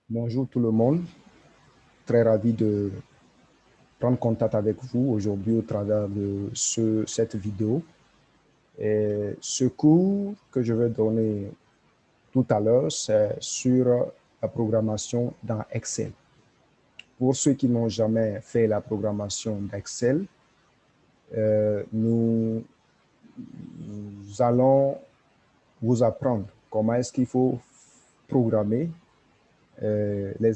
Bonjour tout le monde, très ravi de prendre contact avec vous aujourd'hui au travers de cette vidéo. Et ce cours que je vais donner tout à l'heure, c'est sur la programmation dans Excel. Pour ceux qui n'ont jamais fait la programmation d'Excel, nous allons vous apprendre comment est-ce qu'il faut programmer les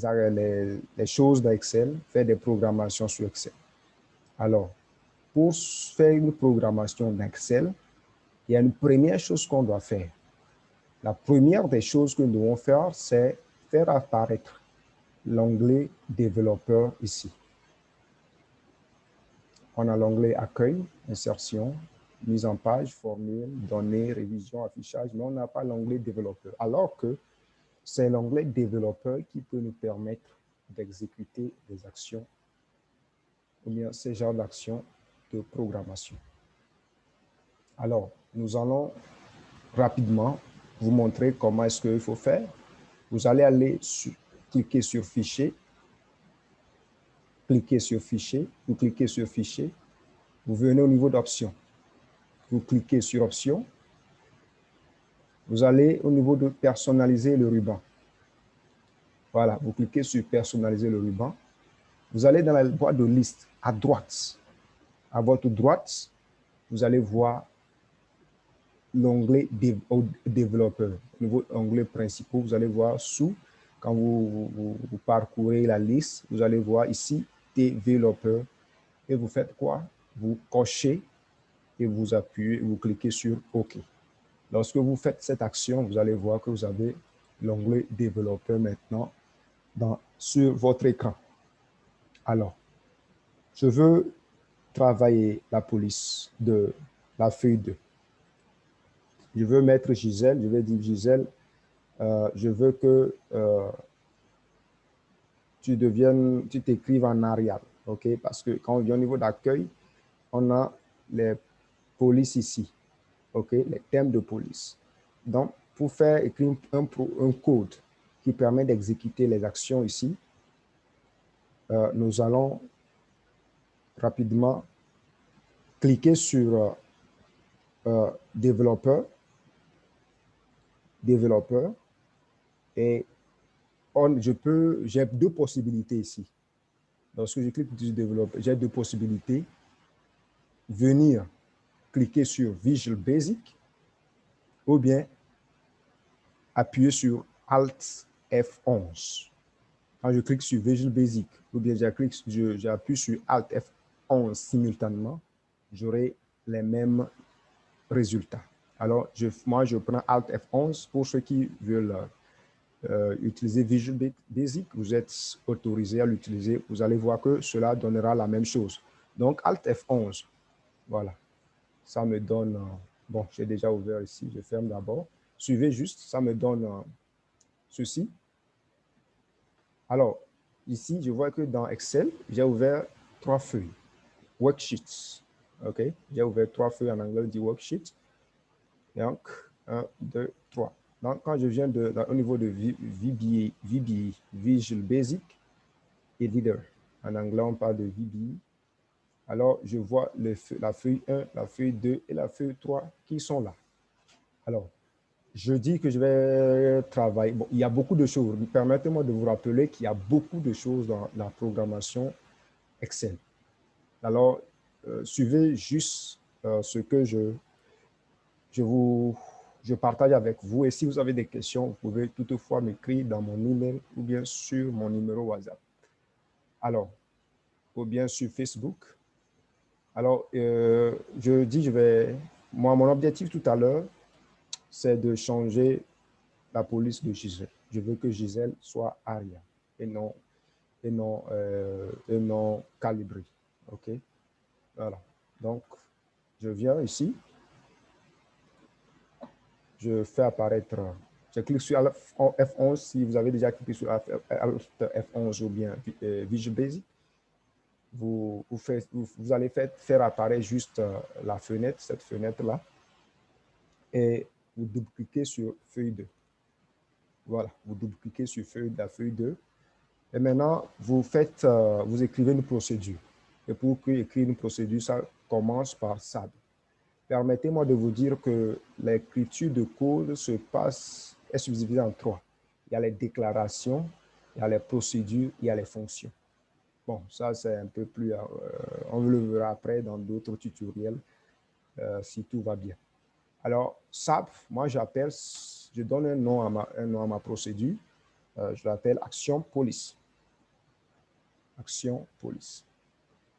choses d'Excel, faire des programmations sur Excel. Alors, pour faire une programmation d'Excel, il y a une première chose qu'on doit faire. La première des choses que nous devons faire, c'est faire apparaître l'onglet développeur ici. On a l'onglet accueil, insertion, mise en page, formule, données, révision, affichage, mais on n'a pas l'onglet développeur. Alors que c'est l'onglet développeur qui peut nous permettre d'exécuter des actions ou bien ces genres d'actions de programmation. Alors, nous allons rapidement vous montrer comment est-ce qu'il faut faire. Vous allez cliquer sur Fichier, cliquez sur Fichier, vous cliquez sur Fichier, vous venez au niveau d'Options, vous cliquez sur Options, vous allez au niveau de Personnaliser le ruban. Voilà, vous cliquez sur Personnaliser le ruban. Vous allez dans la boîte de liste à droite. À votre droite, vous allez voir l'onglet développeur. Au niveau onglet principal, vous allez voir sous, quand vous parcourez la liste, vous allez voir ici développeur et vous faites quoi? Vous cochez et vous appuyez, vous cliquez sur OK. Lorsque vous faites cette action, vous allez voir que vous avez l'onglet développeur maintenant sur votre écran. Alors, je veux travailler la police de la feuille 2. Je veux mettre Gisèle, je vais dire Gisèle, je veux que tu t'écrives en arrière, ok? Parce que quand on vient au niveau d'accueil, on a les polices ici, ok? Les thèmes de police. Donc, pour faire écrire un code qui permet d'exécuter les actions ici, nous allons rapidement cliquer sur développeur, et j'ai deux possibilités ici. Lorsque je clique sur développeur, j'ai deux possibilités. Venir cliquer sur Visual Basic ou bien appuyer sur Alt F11. Quand je clique sur Visual Basic ou bien j'appuie sur Alt F11 simultanément, j'aurai les mêmes résultats. Alors, moi, je prends Alt F11 pour ceux qui veulent utiliser Visual Basic. Vous êtes autorisé à l'utiliser. Vous allez voir que cela donnera la même chose. Donc, Alt F11, voilà. Ça me donne, bon, j'ai déjà ouvert ici, je ferme d'abord. Suivez juste, ça me donne ceci. Alors, ici, je vois que dans Excel, j'ai ouvert 3 feuilles, worksheets. OK? J'ai ouvert 3 feuilles en anglais, dit worksheet. Donc, 1, 2, 3. Donc, quand je viens au niveau de VBA, Visual Basic Editor, en anglais, on parle de VBA. Alors, je vois la feuille 1, la feuille 2 et la feuille 3 qui sont là. Alors, je dis que je vais travailler. Bon, il y a beaucoup de choses. Permettez-moi de vous rappeler qu'il y a beaucoup de choses dans la programmation Excel. Alors, suivez juste ce que je partage avec vous. Et si vous avez des questions, vous pouvez toutefois m'écrire dans mon email ou bien sur mon numéro WhatsApp. Alors, ou bien sur Facebook. Alors, mon objectif tout à l'heure, c'est de changer la police de Gisèle. Je veux que Gisèle soit Aria et non calibré. OK? Voilà. Donc, je viens ici. Je fais apparaître. Je clique sur F11 si vous avez déjà cliqué sur F11 ou bien Visual Basic. Vous allez faire apparaître juste la fenêtre, cette fenêtre-là. Et vous double-cliquez sur feuille 2. Voilà, vous double-cliquez sur la feuille 2. Et maintenant, vous écrivez une procédure. Et pour écrire une procédure, ça commence par SAB. Permettez-moi de vous dire que l'écriture de code est subdivisée en trois. Il y a les déclarations, il y a les procédures, il y a les fonctions. Bon, ça c'est un peu plus, on le verra après dans d'autres tutoriels, si tout va bien. Alors, SAP, moi je donne un nom à ma procédure, je l'appelle Action Police. Action Police.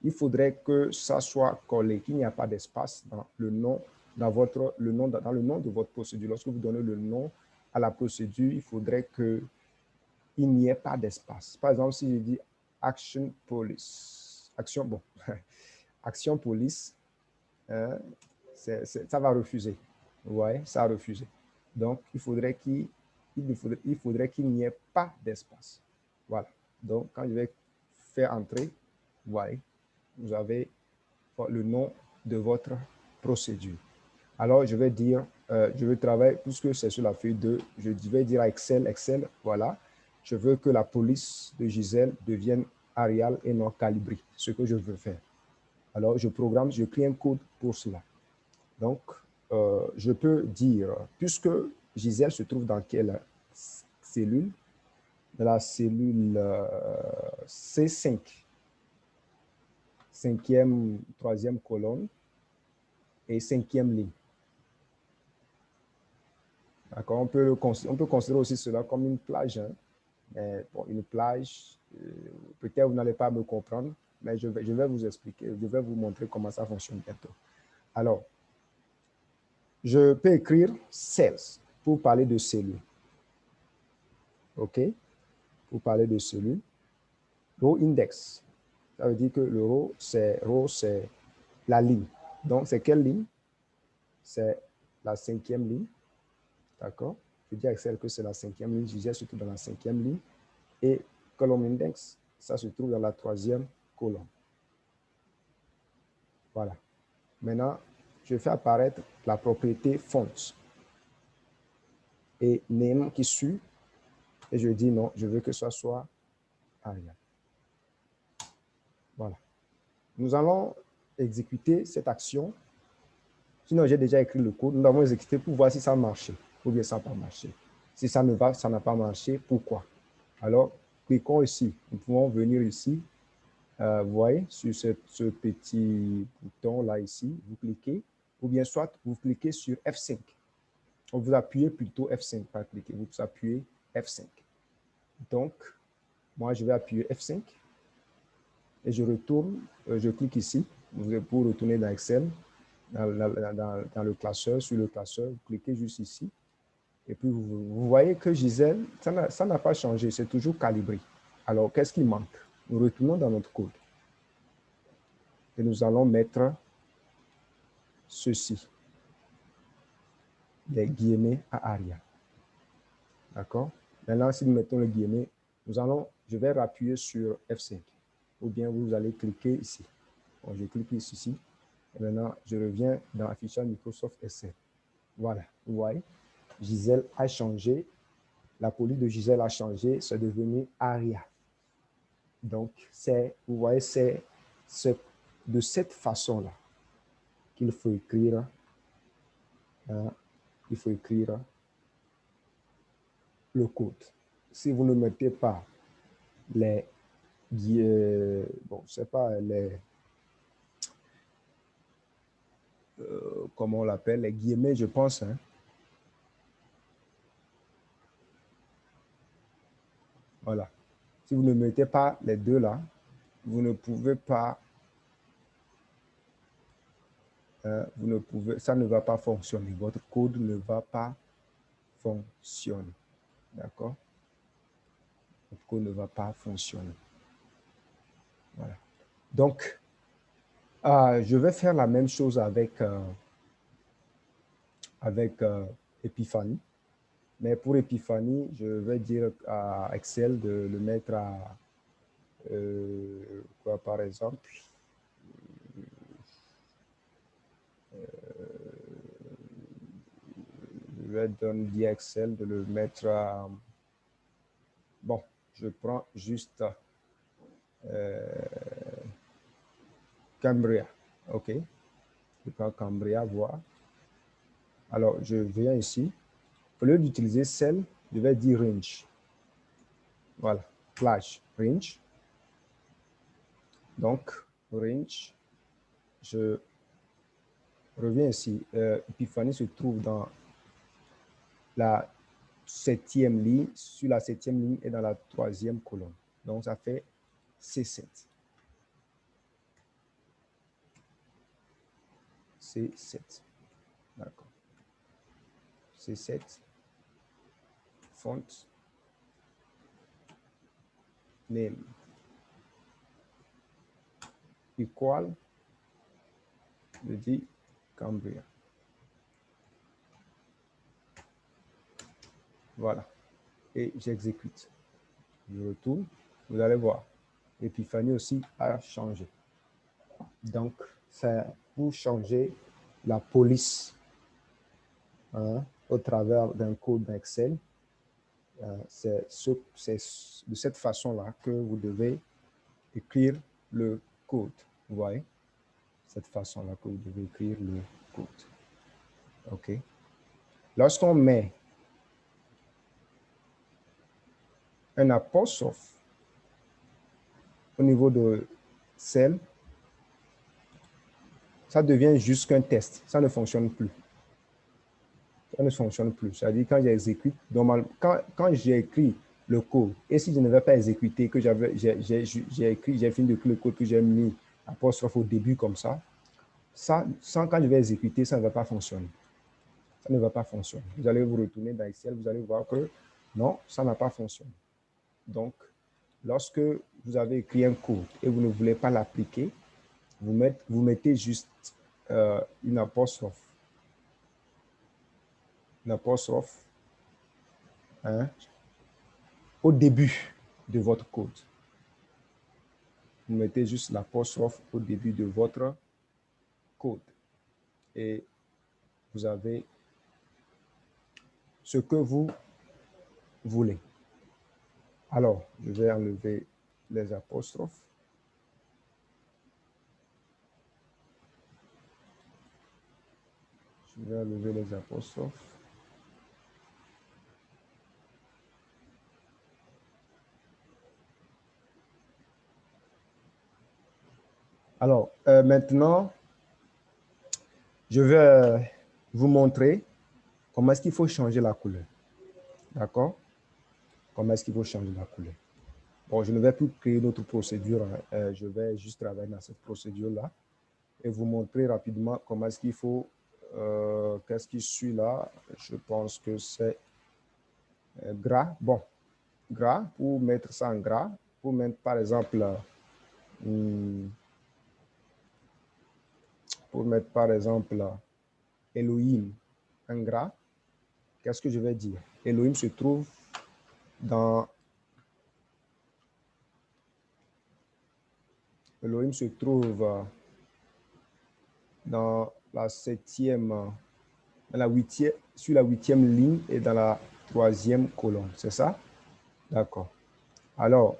Il faudrait que ça soit collé, qu'il n'y a pas d'espace dans le nom, dans le nom de votre procédure. Lorsque vous donnez le nom à la procédure, il faudrait qu'il n'y ait pas d'espace. Par exemple, si je dis Action Police, Action Police, hein, ça va refuser. Ouais, ça a refusé. Donc, il faudrait qu'il n'y ait pas d'espace. Voilà. Donc, quand je vais faire entrer, voilà, vous avez le nom de votre procédure. Alors, je vais dire, je vais travailler, puisque c'est sur la feuille 2, je vais dire à Excel, voilà, je veux que la police de Gisèle devienne Arial et non Calibri, ce que je veux faire. Alors, je programme, je crée un code pour cela. Donc, je peux dire, puisque Gisèle se trouve dans quelle cellule? Dans la cellule C5, troisième colonne et cinquième ligne. D'accord, on peut considérer aussi cela comme une plage. Hein. Mais bon, une plage, peut-être vous n'allez pas me comprendre, mais je vais vous expliquer, je vais vous montrer comment ça fonctionne bientôt. Alors, je peux écrire cells pour parler de cellules. OK? Pour parler de cellules. Row index, ça veut dire que le row, c'est la ligne. Donc, c'est quelle ligne? C'est la cinquième ligne. D'accord? Je dis à Excel que c'est la cinquième ligne. Je disais surtout dans la cinquième ligne. Et column index, ça se trouve dans la troisième colonne. Voilà. Maintenant, je fais apparaître la propriété fonts et name qui suit. Et je dis non, je veux que ça soit Arial. Voilà. Nous allons exécuter cette action. Sinon, j'ai déjà écrit le code. Nous l'avons exécuté pour voir si ça a marché ou bien ça n'a pas marché. Si ça ne va, ça n'a pas marché, pourquoi? Alors, cliquons ici. Nous pouvons venir ici. Vous voyez, sur ce petit bouton-là ici, vous cliquez. Ou bien soit, vous cliquez sur F5. Vous appuyez plutôt F5, pas cliquer. Vous appuyez F5. Donc, moi, je vais appuyer F5 et je retourne, je clique ici pour retourner dans Excel, dans le classeur, sur le classeur, vous cliquez juste ici. Et puis, vous voyez que Gisèle, ça n'a pas changé, c'est toujours calibré. Alors, qu'est-ce qui manque? Nous retournons dans notre code. Et nous allons mettre ceci, les guillemets à Arial. D'accord? Maintenant, si nous mettons le guillemet, je vais appuyer sur F5. Ou bien vous allez cliquer ici. Bon, je clique ici. Et maintenant, je reviens dans l'affichage Microsoft Excel. Voilà, vous voyez, Gisèle a changé. La police de Gisèle a changé. C'est devenu Aria. Donc, vous voyez, c'est de cette façon-là qu'il faut écrire. Il faut écrire le code. Si vous ne mettez pas les bon, c'est pas les comment on l'appelle, les guillemets, je pense. Hein. Voilà. Si vous ne mettez pas les deux là, vous ne pouvez pas, ça ne va pas fonctionner. Votre code ne va pas fonctionner. D'accord? Votre code ne va pas fonctionner. Voilà. Donc, je vais faire la même chose avec Epiphany. Mais pour Epiphany, je vais dire à Excel de le mettre à quoi par exemple je vais dire Excel de le mettre à Bon, je prends juste Cambria. OK. Je prends Cambria, voir. Alors, je viens ici. Au lieu d'utiliser celle, je vais dire range. Voilà, plage, range. Donc, range, je reviens ici. Epiphany se trouve dans la 7e ligne, sur la 7e ligne et dans la 3e colonne. Donc, ça fait C7. C7. D'accord. C7. Font. Name. Equal. Je dis Cambria. Voilà. Et j'exécute. Je retourne. Vous allez voir. Epiphany aussi a changé. Donc, c'est pour changer la police au travers d'un code d'Excel. C'est de cette façon-là que vous devez écrire le code. Vous voyez? Cette façon-là que vous devez écrire le code. OK? Lorsqu'on met un apostrophe au niveau de celle, ça devient juste qu'un test. Ça ne fonctionne plus. Ça ne fonctionne plus. C'est-à-dire quand j'exécute, quand j'ai écrit le code, et si je ne vais pas exécuter, que j'ai fini d'écrire le code, que j'ai mis apostrophe au début comme ça, quand je vais exécuter, ça ne va pas fonctionner. Ça ne va pas fonctionner. Vous allez vous retourner dans Excel, vous allez voir que non, ça n'a pas fonctionné. Donc, lorsque vous avez écrit un code et vous ne voulez pas l'appliquer, vous mettez juste une apostrophe au début de votre code. Vous mettez juste l'apostrophe au début de votre code. Et vous avez ce que vous voulez. Alors, je vais enlever les apostrophes. Je vais enlever les apostrophes. Alors, maintenant, je vais vous montrer comment est-ce qu'il faut changer la couleur. D'accord? Comment est-ce qu'il faut changer la couleur. Bon, je ne vais plus créer d'autres procédures. Je vais juste travailler dans cette procédure-là et vous montrer rapidement comment est-ce qu'il faut, qu'est-ce qui suit là. Je pense que c'est gras. Bon, gras, pour mettre ça en gras, pour mettre par exemple, Elohim en gras, qu'est-ce que je vais dire? Elohim se trouve dans dans la 7e, sur la 8e ligne et dans la 3e colonne, c'est ça? D'accord. Alors,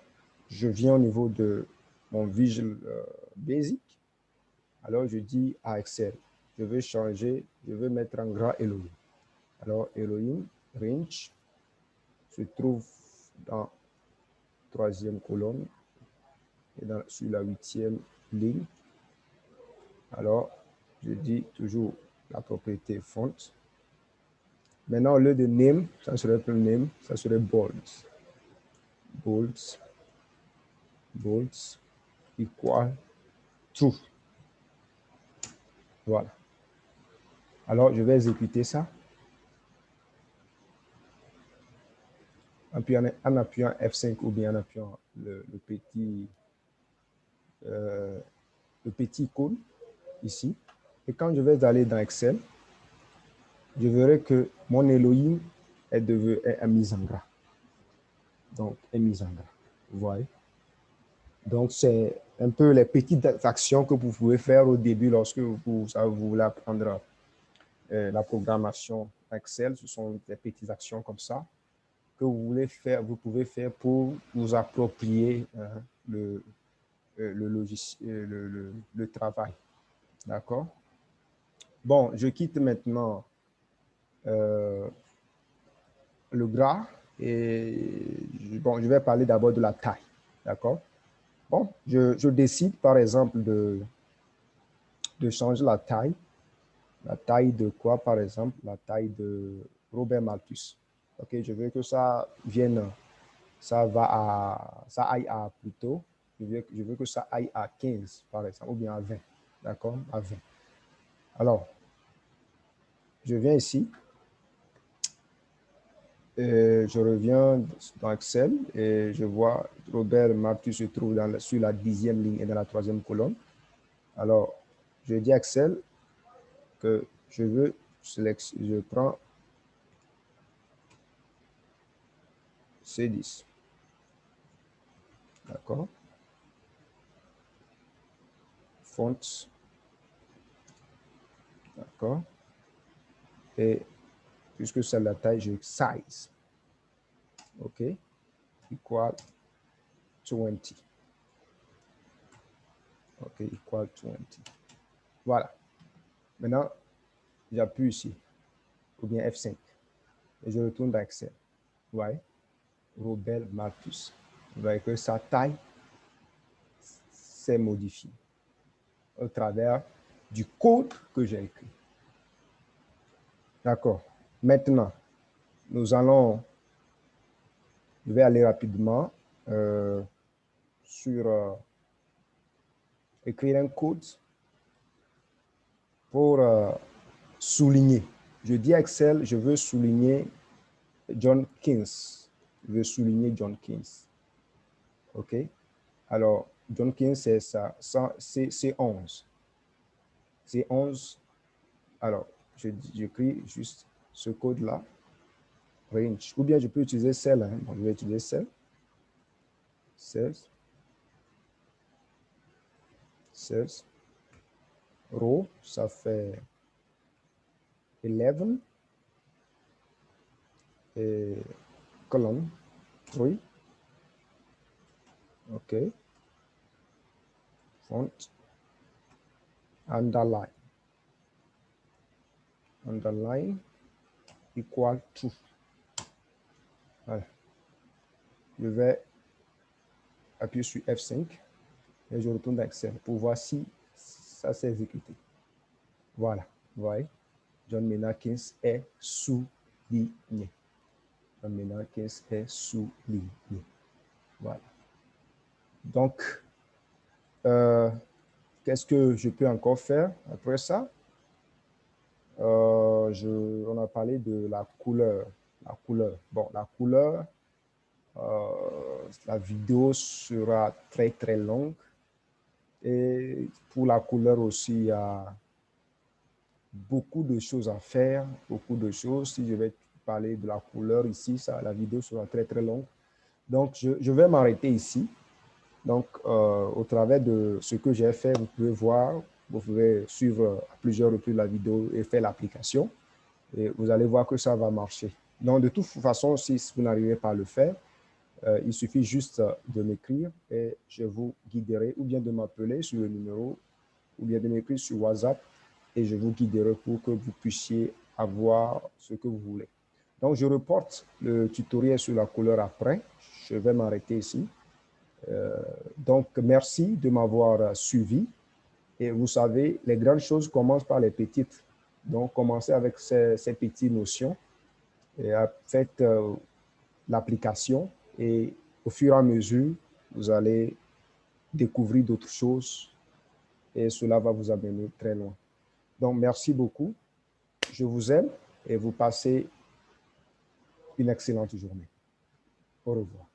je viens au niveau de mon Visual Basic. Alors, je dis à Excel, je veux changer, je veux mettre en gras Elohim. Alors, Elohim, range, se trouve dans la 3e colonne et sur la 8e ligne. Alors, je dis toujours la propriété font. Maintenant, au lieu de name, ça serait plus name, ça serait bold. Bold equal true. Voilà. Alors, je vais exécuter ça. En appuyant F5 ou bien en appuyant le petit icône ici. Et quand je vais aller dans Excel, je verrai que mon Elohim est mis en gras. Donc, est mis en gras. Vous voyez? Donc, c'est un peu les petites actions que vous pouvez faire au début lorsque vous voulez apprendre la programmation Excel. Ce sont des petites actions comme ça que vous voulez faire, vous pouvez faire pour vous approprier le logiciel, le travail. D'accord? Bon, je quitte maintenant le gras et bon, je vais parler d'abord de la taille. D'accord? Bon, je décide par exemple de changer la taille. La taille de quoi, par exemple? La taille de Robert Malthus. OK, je veux que ça vienne, ça aille à plutôt, je veux que ça aille à 15, par exemple, ou bien à 20. D'accord? À 20. Alors, je viens ici. Et je reviens dans Excel et je vois Robert Malthus se trouve sur la 10e ligne et dans la 3e colonne. Alors, je dis à Excel que je veux sélectionner, je prends C10. D'accord? Fonts. D'accord? Et puisque c'est la taille, je size. OK? Equal 20. OK, equal 20. Voilà. Maintenant, j'appuie ici, ou bien F5. Et je retourne dans Excel. Vous voyez? Robert Malthus. Vous voyez que sa taille s'est modifiée au travers du code que j'ai écrit. D'accord. Maintenant, je vais aller rapidement sur écrire un code pour souligner. Je dis à Excel, je veux souligner John Keynes. Je veux souligner John Keynes. OK? Alors, John Keynes, c'est ça, c'est 11. C'est 11. Alors, j'écris juste ce code-là, range. Ou bien je peux utiliser cell. Hein. Donc, je vais utiliser cell. 16. 16. Row, ça fait 11. Et colonne, 3. OK. Font. Underline. Underline equal to. Voilà. Je vais appuyer sur F5 et je retourne dans Excel pour voir si ça s'est exécuté. Voilà. Vous voyez, John Maynard Keynes est souligné. John Maynard Keynes est souligné. Voilà. Donc, qu'est-ce que je peux encore faire après ça? On a parlé de la couleur. La couleur. Bon, la couleur, la vidéo sera très, très longue. Et pour la couleur aussi, il y a beaucoup de choses à faire, beaucoup de choses. Si je vais parler de la couleur ici, la vidéo sera très, très longue. Donc, je vais m'arrêter ici. Donc, au travers de ce que j'ai fait, vous pouvez voir, vous pouvez suivre à plusieurs reprises la vidéo et faire l'application. Et vous allez voir que ça va marcher. Donc, de toute façon, si vous n'arrivez pas à le faire, il suffit juste de m'écrire et je vous guiderai ou bien de m'appeler sur le numéro ou bien de m'écrire sur WhatsApp et je vous guiderai pour que vous puissiez avoir ce que vous voulez. Donc, je reporte le tutoriel sur la couleur après. Je vais m'arrêter ici. Donc, merci de m'avoir suivi. Et vous savez, les grandes choses commencent par les petites. Donc, commencez avec ces petites notions et faites l'application et au fur et à mesure, vous allez découvrir d'autres choses et cela va vous amener très loin. Donc, merci beaucoup. Je vous aime et vous passez une excellente journée. Au revoir.